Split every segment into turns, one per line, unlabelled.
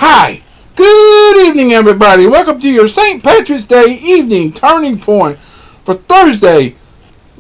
Hi, good evening everybody. Welcome to your St. Patrick's Day evening turning point for Thursday,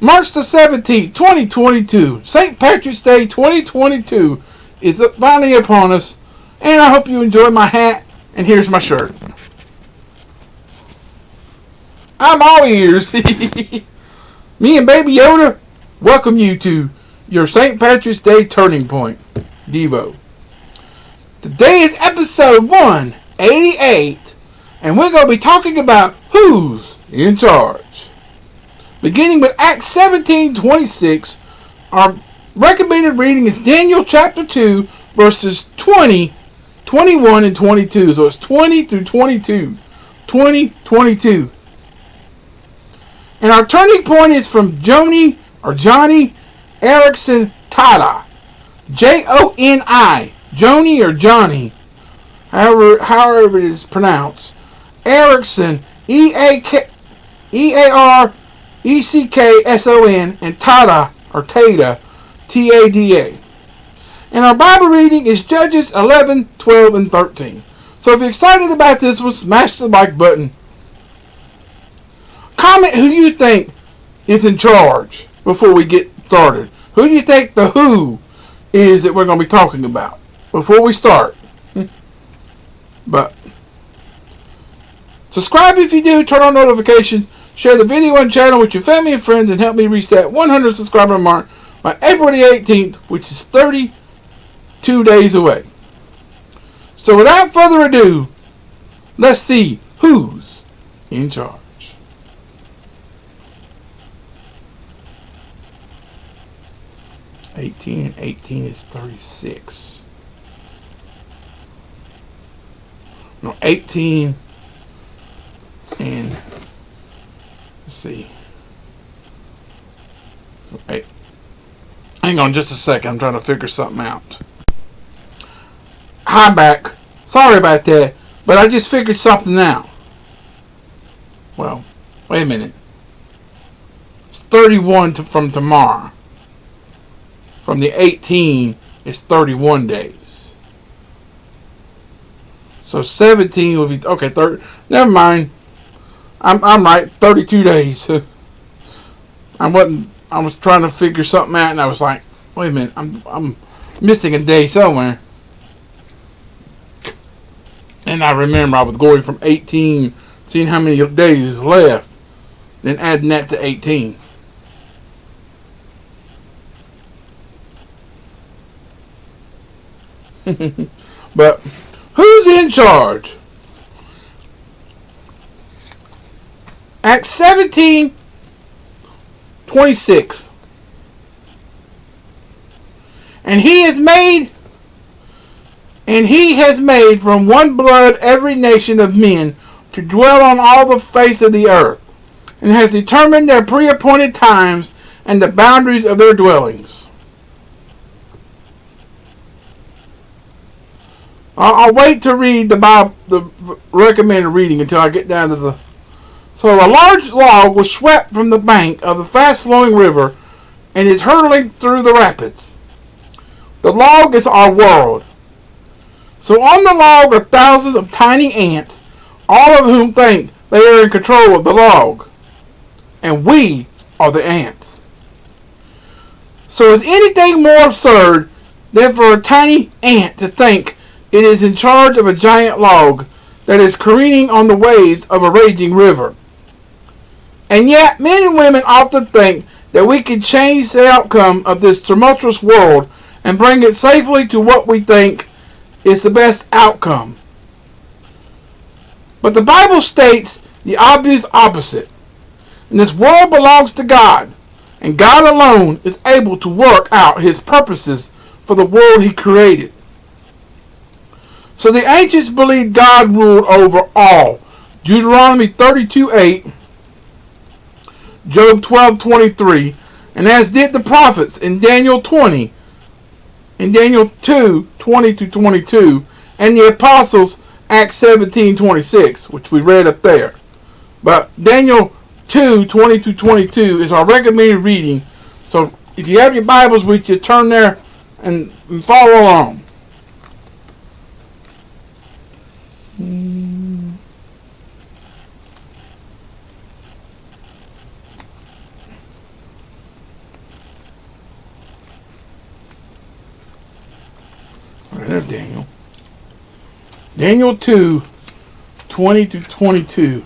March the 17th, 2022. St. Patrick's Day 2022 is finally upon us, and I hope you enjoy my hat, and here's my shirt. I'm all ears. Me and Baby Yoda welcome you to your St. Patrick's Day turning point, Devo. Today is episode 188, and we're going to be talking about who's in charge. Beginning with Acts 17:26, our recommended reading is Daniel chapter 2, verses 20, 21, and 22. So it's 20 through 22. 22. And our turning point is from Johnny Erickson Tada. Joni. Joni or Johnny, however it is pronounced. Erickson, Eareckson, and Tada or Tada, Tada. And our Bible reading is Judges 11, 12, and 13. So if you're excited about this one, smash the like button. Comment who you think is in charge before we get started. Who do you think the who is that we're going to be talking about before we start? But subscribe if you do, turn on notifications, share the video and channel with your family and friends, and help me reach that 100 subscriber mark by April the 18th, which is 32 days away. So without further ado, let's see who's in charge. 18 and 18 is 36. No, 18 and let's see. Wait. Hang on just a second. I'm trying to figure something out. Hi, back. Sorry about that, but I just figured something out. Well, wait a minute. It's 31 from tomorrow. From the 18, it's 31 days. So 17 will be okay. 30. Never mind. I'm right. 32 days. I was trying to figure something out, and I was like, wait a minute. I'm missing a day somewhere. And I remember I was going from 18, seeing how many days is left, then adding that to 18. But who's in charge? Acts 17:26. And he has made from one blood every nation of men to dwell on all the face of the earth, and has determined their pre-appointed times and the boundaries of their dwellings. I'll wait to read the Bible, the recommended reading, until I get down to the... So a large log was swept from the bank of the fast-flowing river and is hurtling through the rapids. The log is our world. So on the log are thousands of tiny ants, all of whom think they are in control of the log. And we are the ants. So is anything more absurd than for a tiny ant to think it is in charge of a giant log that is careening on the waves of a raging river? And yet, men and women often think that we can change the outcome of this tumultuous world and bring it safely to what we think is the best outcome. But the Bible states the obvious opposite. And this world belongs to God, and God alone is able to work out His purposes for the world He created. So the ancients believed God ruled over all. Deuteronomy 32:8, Job 12:23, and as did the prophets in Daniel 20, in Daniel 2:20-22, and the apostles Acts 17:26, which we read up there. But Daniel 2:20-22 is our recommended reading. So if you have your Bibles with you, turn there and follow along. There's Daniel. Daniel 2, 20-22.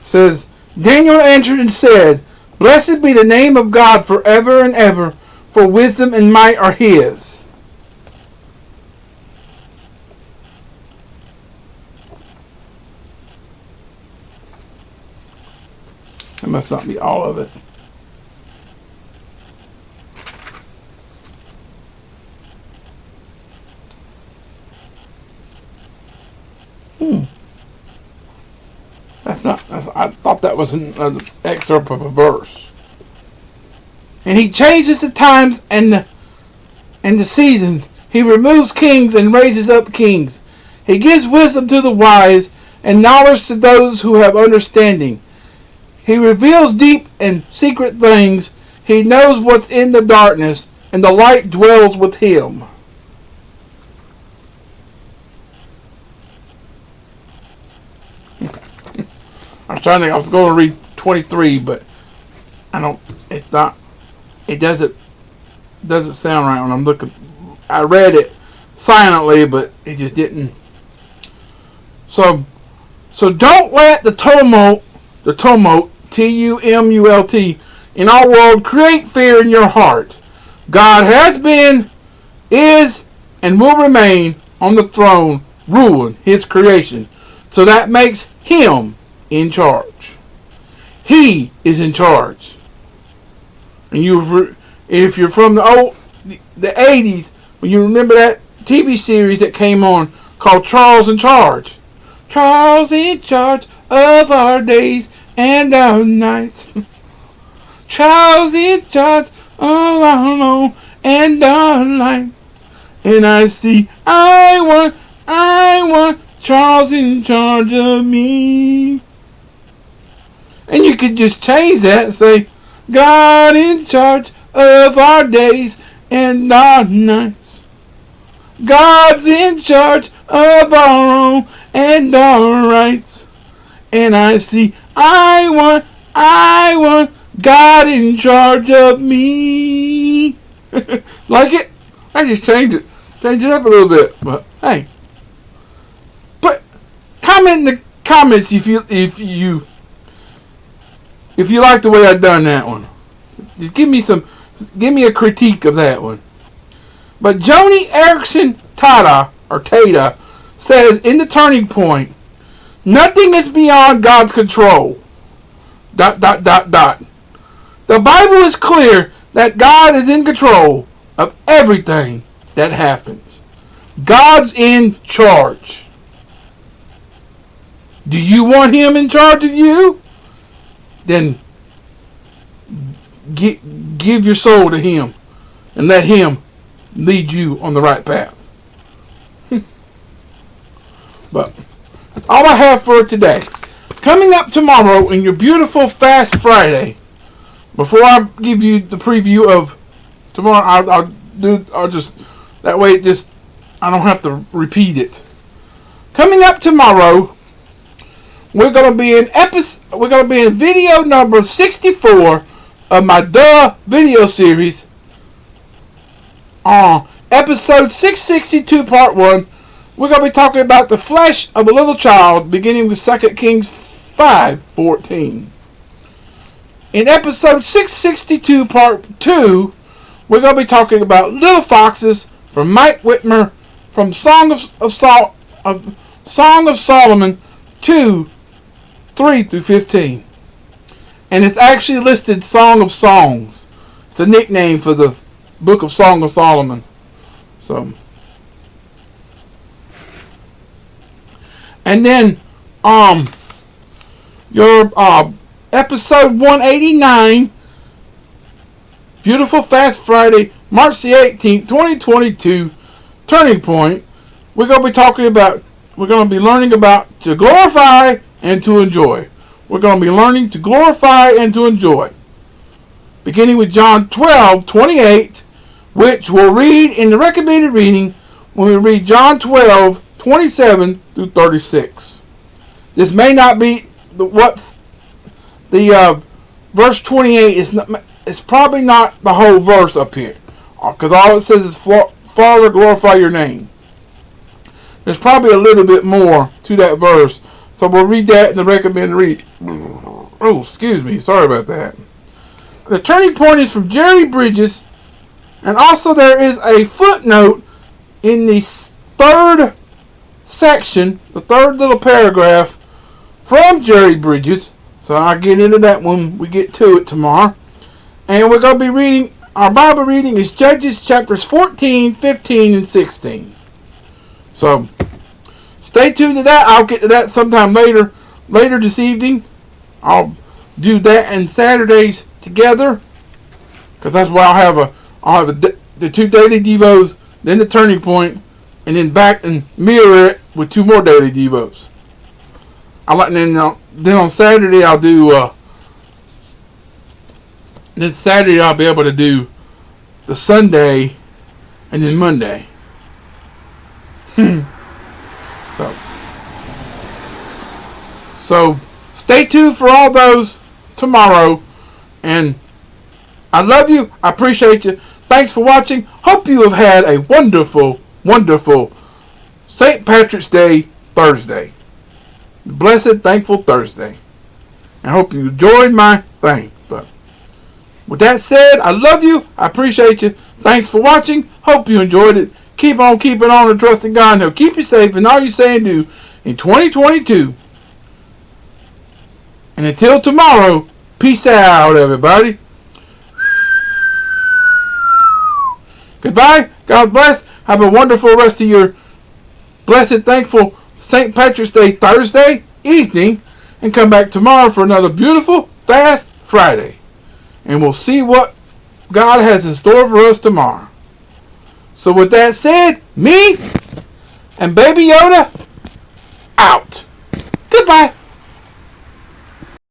Says, Daniel answered and said, Blessed be the name of God forever and ever, for wisdom and might are his. That must not be all of it. I thought that was an excerpt of a verse. And he changes the times and the seasons. He removes kings and raises up kings. He gives wisdom to the wise and knowledge to those who have understanding. He reveals deep and secret things. He knows what's in the darkness, and the light dwells with him. I was trying to think, I was going to read 23, but it doesn't sound right when I'm looking. I read it silently, but it just didn't. So don't let the tumult, T-U-M-U-L-T, in our world create fear in your heart. God has been, is, and will remain on the throne, ruling his creation. So that makes him in charge. He is in charge. And if you're from the 80s, when you remember that TV series that came on called Charles in Charge. Charles in charge of our days and our nights. Charles in charge of our long and our life. And I want Charles in charge of me. And you could just change that and say, God in charge of our days and our nights. God's in charge of our own and our rights. And I want God in charge of me. Like it? I just changed it. Change it up a little bit. But hey. But comment in the comments if you like the way I done that one. Just give me a critique of that one. But Joni Eareckson Tada says in the Turning Point, nothing is beyond God's control. ... The Bible is clear that God is in control of everything that happens. God's in charge. Do you want him in charge of you? Then give your soul to him and let him lead you on the right path. But that's all I have for today. Coming up tomorrow in your beautiful Fast Friday, before I give you the preview of tomorrow, I'll just that way I don't have to repeat it. Coming up tomorrow, we're gonna be in video number 64 of my video series on episode 662 part 1. We're going to be talking about the flesh of a little child, beginning with 2 Kings 5:14. In episode 662 part 2, we're going to be talking about little foxes from Mike Whitmer from Song of Solomon 2:3-15. And it's actually listed Song of Songs. It's a nickname for the book of Song of Solomon. So, and then your episode 189, beautiful Fast Friday, March the 18th, 2022, Turning Point. We're going to be learning about to glorify and to enjoy. We're going to be learning to glorify and to enjoy. Beginning with John 12:28, which we'll read in the recommended reading when we read John 12:27-36. This may not be verse 28 is. It's probably not the whole verse up here Because all it says is, Father, glorify your name. There's probably a little bit more to that verse. So we'll read that in the recommended read. Oh, excuse me. Sorry about that. The turning point is from Jerry Bridges. And also there is a footnote in the third section, the third little paragraph from Jerry Bridges. So I'll get into that when we get to it tomorrow. And we're going to be reading, our Bible reading is Judges chapters 14, 15, and 16. So stay tuned to that. I'll get to that sometime later this evening. I'll do that and Saturdays together. Because that's where I'll have the 2 daily devos, then the turning point, and then back and mirror it with 2 more daily devos. Then on Saturday I'll do. Then Saturday I'll be able to do the Sunday, and then Monday. So stay tuned for all those tomorrow, and I love you. I appreciate you. Thanks for watching. Hope you have had a wonderful, wonderful St. Patrick's Day Thursday. Blessed, thankful Thursday. I hope you enjoyed my thing. But with that said, I love you. I appreciate you. Thanks for watching. Hope you enjoyed it. Keep on keeping on and trusting God. And He'll keep you safe in all you say and do in 2022. And until tomorrow, peace out, everybody. Goodbye. God bless. Have a wonderful rest of your blessed, thankful St. Patrick's Day Thursday evening. And come back tomorrow for another beautiful, fast Friday. And we'll see what God has in store for us tomorrow. So with that said, me and Baby Yoda out. Goodbye.